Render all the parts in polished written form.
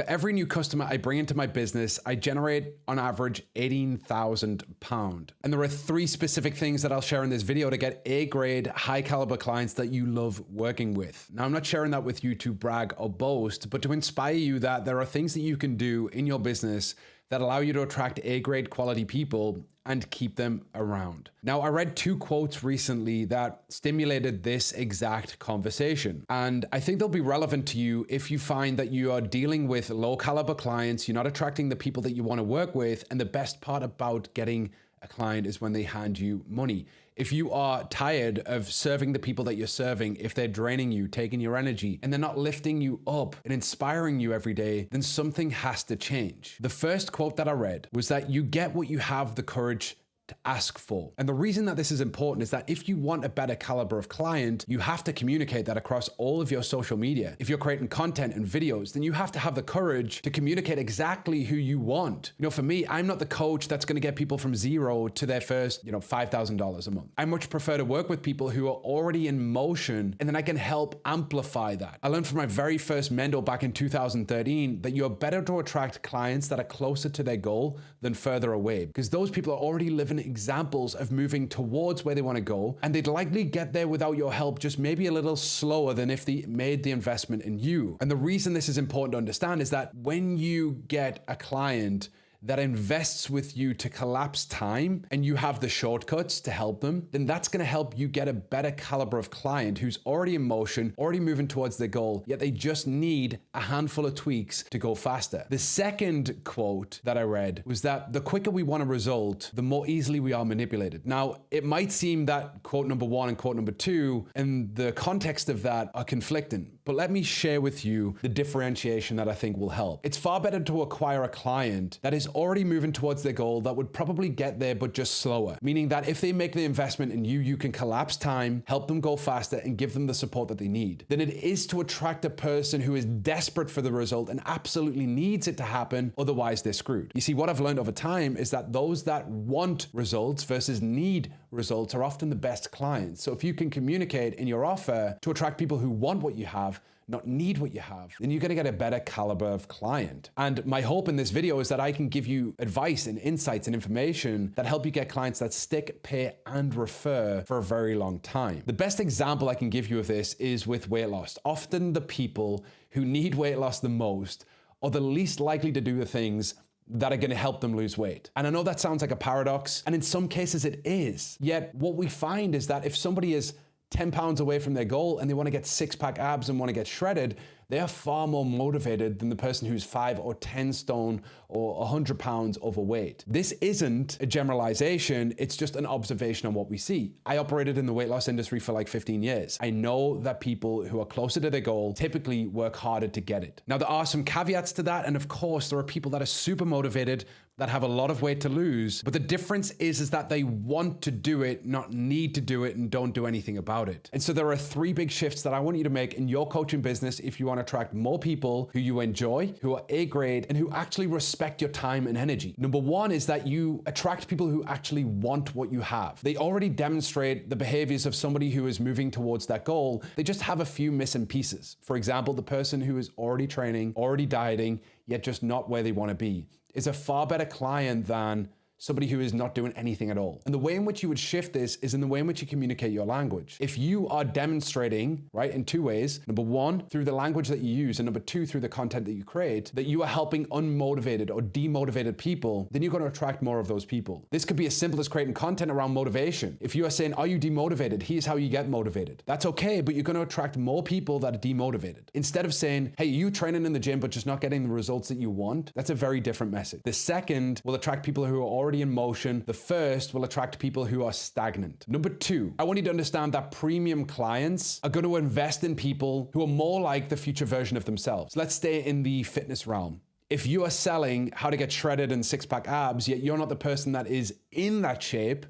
For every new customer I bring into my business, I generate on average £18,000. And there are 3 specific things that I'll share in this video to get A-grade, high caliber clients that you love working with. Now, I'm not sharing that with you to brag or boast, but to inspire you that there are things that you can do in your business that allow you to attract A-grade quality people and keep them around. Now, I read 2 quotes recently that stimulated this exact conversation, and I think they'll be relevant to you if you find that you are dealing with low caliber clients, you're not attracting the people that you want to work with, and the best part about getting a client is when they hand you money. If you are tired of serving the people that you're serving, if they're draining you, taking your energy, and they're not lifting you up and inspiring you every day, then something has to change. The first quote that I read was that you get what you have the courage to ask for. And the reason that this is important is that if you want a better caliber of client, you have to communicate that across all of your social media. If you're creating content and videos, then you have to have the courage to communicate exactly who you want. You know, for me, I'm not the coach that's going to get people from zero to their first, $5,000 a month. I much prefer to work with people who are already in motion, and then I can help amplify that. I learned from my very first mentor back in 2013 that you're better to attract clients that are closer to their goal than further away, because those people are already living examples of moving towards where they want to go, and they'd likely get there without your help, just maybe a little slower than if they made the investment in you. And the reason this is important to understand is that when you get a client that invests with you to collapse time and you have the shortcuts to help them, then that's going to help you get a better caliber of client who's already in motion, already moving towards their goal, yet they just need a handful of tweaks to go faster. The second quote that I read was that the quicker we want a result, the more easily we are manipulated. Now, it might seem that quote number 1 and quote number 2 and the context of that are conflicting, but let me share with you the differentiation that I think will help. It's far better to acquire a client that is already moving towards their goal that would probably get there but just slower, meaning that if they make the investment in you, you can collapse time, help them go faster, and give them the support that they need, than it is to attract a person who is desperate for the result and absolutely needs it to happen, otherwise they're screwed. You see, what I've learned over time is that those that want results versus need results are often the best clients. So if you can communicate in your offer to attract people who want what you have, not need what you have, then you're going to get a better caliber of client. And my hope in this video is that I can give you advice and insights and information that help you get clients that stick, pay, and refer for a very long time. The best example I can give you of this is with weight loss. Often the people who need weight loss the most are the least likely to do the things that are going to help them lose weight. And I know that sounds like a paradox, and in some cases it is. Yet what we find is that if somebody is 10 pounds away from their goal and they want to get 6-pack abs and want to get shredded, they are far more motivated than the person who's 5 or 10 stone or 100 pounds overweight. This isn't a generalization, it's just an observation on what we see. I operated in the weight loss industry for like 15 years. I know that people who are closer to their goal typically work harder to get it. Now, there are some caveats to that, and of course, there are people that are super motivated that have a lot of weight to lose, but the difference is that they want to do it, not need to do it, and don't do anything about it. And so there are 3 big shifts that I want you to make in your coaching business if you want to attract more people who you enjoy, who are A-grade, and who actually respect your time and energy. Number 1 is that you attract people who actually want what you have. They already demonstrate the behaviors of somebody who is moving towards that goal. They just have a few missing pieces. For example, the person who is already training, already dieting, yet just not where they want to be, is a far better client than somebody who is not doing anything at all. And the way in which you would shift this is in the way in which you communicate your language. If you are demonstrating, right, in 2 ways, number 1, through the language that you use, and number 2, through the content that you create, that you are helping unmotivated or demotivated people, then you're going to attract more of those people. This could be as simple as creating content around motivation. If you are saying, are you demotivated? Here's how you get motivated. That's okay, but you're going to attract more people that are demotivated. Instead of saying, hey, you training in the gym, but just not getting the results that you want, that's a very different message. The second will attract people who are already in motion. The first will attract people who are stagnant. Number 2, I want you to understand that premium clients are going to invest in people who are more like the future version of themselves. Let's stay in the fitness realm. If you are selling how to get shredded and 6-pack abs, yet you're not the person that is in that shape,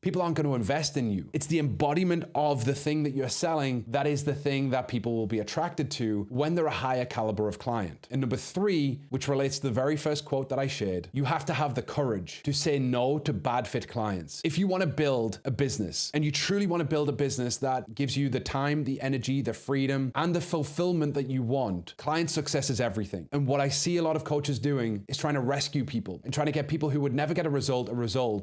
People aren't going to invest in you. It's the embodiment of the thing that you're selling that is the thing that people will be attracted to when they're a higher caliber of client. And number three, which relates to the very first quote that I shared, you have to have the courage to say no to bad fit clients. If you want to build a business and you truly want to build a business that gives you the time, the energy, the freedom, and the fulfillment that you want, client success is everything. And what I see a lot of coaches doing is trying to rescue people and trying to get people who would never get a result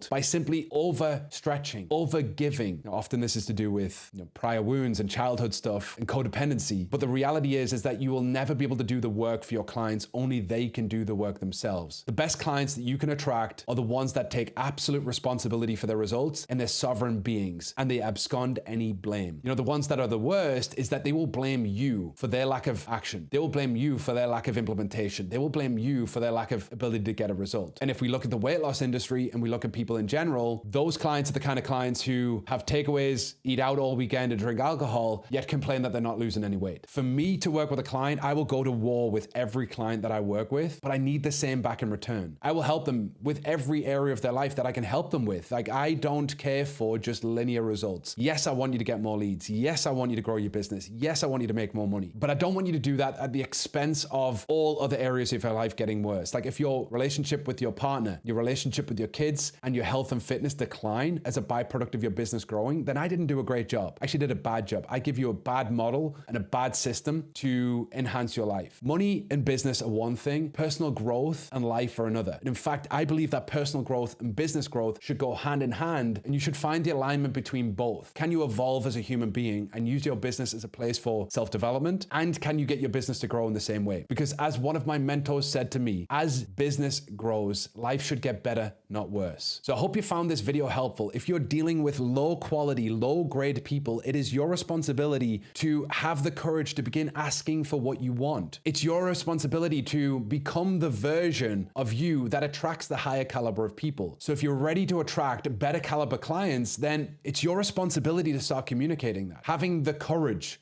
by simply overstretching, overgiving. Now, often this is to do with prior wounds and childhood stuff and codependency. But the reality is that you will never be able to do the work for your clients. Only they can do the work themselves. The best clients that you can attract are the ones that take absolute responsibility for their results, and they're sovereign beings and they abscond any blame. The ones that are the worst is that they will blame you for their lack of action. They will blame you for their lack of implementation. They will blame you for their lack of ability to get a result. And if we look at the weight loss industry and we look at people in general, those clients are the kind of clients who have takeaways, eat out all weekend and drink alcohol, yet complain that they're not losing any weight. For me to work with a client, I will go to war with every client that I work with, but I need the same back in return. I will help them with every area of their life that I can help them with. Like, I don't care for just linear results. Yes, I want you to get more leads. Yes, I want you to grow your business. Yes, I want you to make more money, but I don't want you to do that at the expense of all other areas of your life getting worse. Like if your relationship with your partner, your relationship with your kids, and your health and fitness decline as a byproduct of your business growing, then I didn't do a great job. I actually did a bad job. I give you a bad model and a bad system to enhance your life. Money and business are one thing, personal growth and life are another. And in fact, I believe that personal growth and business growth should go hand in hand, and you should find the alignment between both. Can you evolve as a human being and use your business as a place for self-development? And can you get your business to grow in the same way? Because as one of my mentors said to me, as business grows, life should get better, not worse. So I hope you found this video helpful. If you're dealing with low quality, low grade people, it is your responsibility to have the courage to begin asking for what you want. It's your responsibility to become the version of you that attracts the higher caliber of people. So if you're ready to attract better caliber clients, then it's your responsibility to start communicating that. Having the courage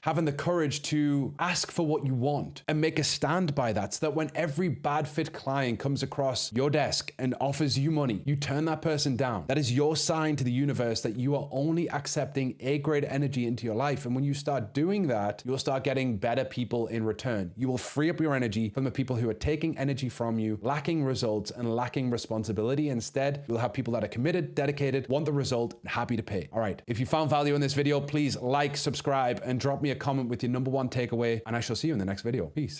to ask for what you want and make a stand by that, so that when every bad fit client comes across your desk and offers you money, you turn that person down. That is your sign to the universe that you are only accepting A-grade energy into your life. And when you start doing that, you'll start getting better people in return. You will free up your energy from the people who are taking energy from you, lacking results and lacking responsibility. Instead, you'll have people that are committed, dedicated, want the result, and happy to pay. All right. If you found value in this video, please like, subscribe, and drop me a comment with your number one takeaway, and I shall see you in the next video. Peace.